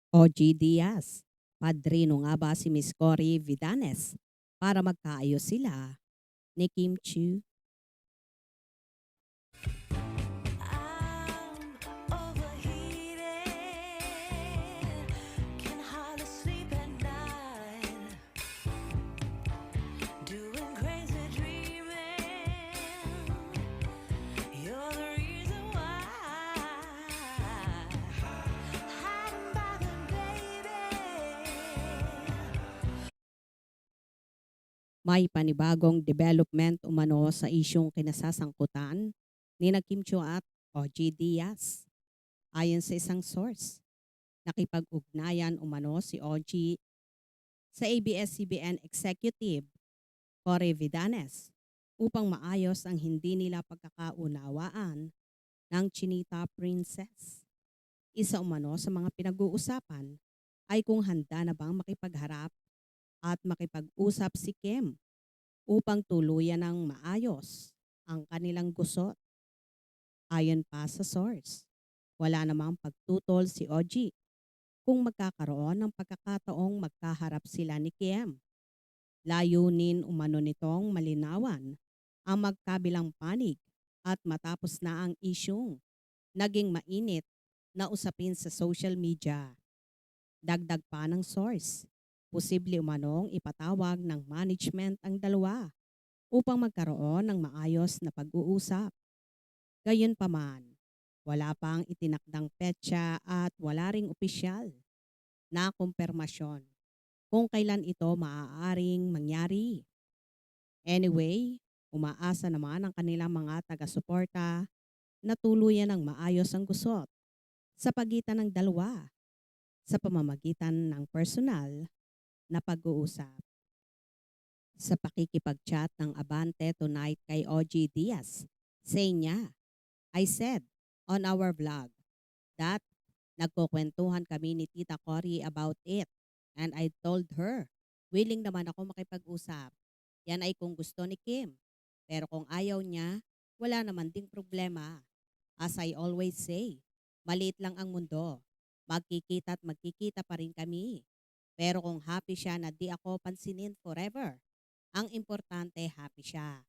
OG Diaz. Padrino nga ba si Miss Cory Vidanes para magkaayos sila ni Kim Chiu? I'm overheated, can hardly sleep at night, doing crazy dreaming. You're the reason why. Hiding by the baby. May panibagong development umano sa isyong kinasasangkutan ni na Kim Chiu at OG Diaz. Ayon sa isang source, nakipag-ugnayan umano si OG sa ABS-CBN executive Cory Vidanes upang maayos ang hindi nila pagkakaunawaan ng Chinita Princess. Isa umano sa mga pinag-uusapan ay kung handa na bang makipagharap at makipag-usap si Kim upang tuluyan ng maayos ang kanilang gusot. Ayon pa sa source, wala namang pagtutol si OG kung magkakaroon ng pagkakataong magkaharap sila ni Kim. Layunin umano nitong malinawan ang magkabilang panig at matapos na ang isyung naging mainit na usapin sa social media. Dagdag pa ng source, posible umanong ipatawag ng management ang dalawa upang magkaroon ng maayos na pag-uusap. Gayunpaman, wala pang itinakdang petsa at wala ring opisyal na kumpirmasyon kung kailan ito maaaring mangyari. Anyway, umaasa naman ang kanilang mga taga-suporta na tuluyan ng maayos ang gusot sa pagitan ng dalawa sa pamamagitan ng personal na pag-uusap. Sa pakikipag-chat ng Abante tonight kay OG Diaz, say niya, I said on our vlog that nagkukwentuhan kami ni Tita Cory about it and I told her willing naman ako makipag-usap. Yan ay kung gusto ni Kim. Pero kung ayaw niya, wala naman ding problema. As I always say, maliit lang ang mundo. Magkikita at magkikita pa rin kami. Pero kung happy siya na di ako pansinin forever, ang importante happy siya.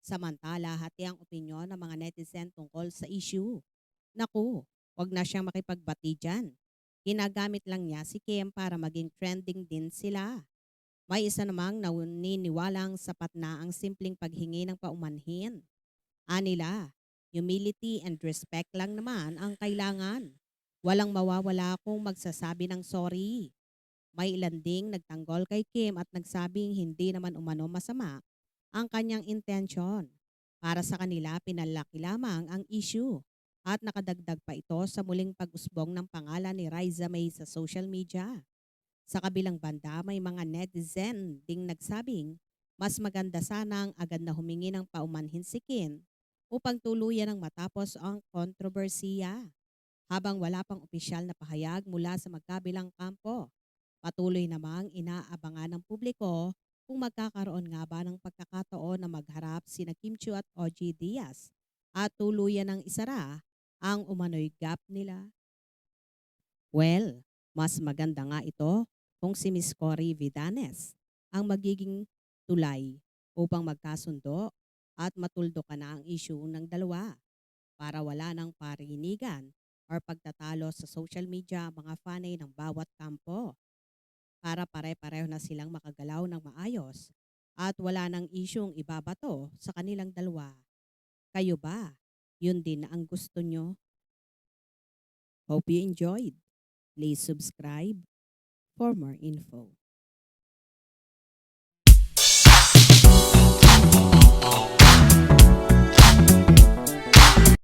Samantala, hati ang opinyon ng mga netizen tungkol sa issue. Naku, wag na siyang makipagbati dyan. Ginagamit lang niya si Kim para maging trending din sila. May isa namang naniniwalang sapat na ang simpleng paghingi ng paumanhin. Anila, humility and respect lang naman ang kailangan. Walang mawawala kung magsasabi ng sorry. May ilan ding nagtanggol kay Kim at nagsabing hindi naman umano masama ang kanyang intensyon. Para sa kanila, pinalaki lamang ang issue at nakadagdag pa ito sa muling pag-usbong ng pangalan ni Riza May sa social media. Sa kabilang banda, may mga netizen ding nagsabing mas maganda sanang agad na humingi ng paumanhin si Kim upang tuluyan ng matapos ang kontrobersiya. Habang wala pang opisyal na pahayag mula sa magkabilang kampo, patuloy namang inaabangan ng publiko kung magkakaroon nga ba ng pagkakataon na magharap sina Kim Chiu at OG Diaz at tuluyan ng isara ang umano'y gap nila. Well, mas maganda nga ito kung si Miss Cory Vidanes ang magiging tulay upang magkasundo at matuldukan na ang issue ng dalawa para wala ng parinigan or pagtatalo sa social media ang mga fanay ng bawat kampo para pare-pareho na silang makagalaw ng maayos at wala ng isyung ibabato sa kanilang dalawa. Kayo ba? Yun din ang gusto nyo? Hope you enjoyed. Please subscribe for more info.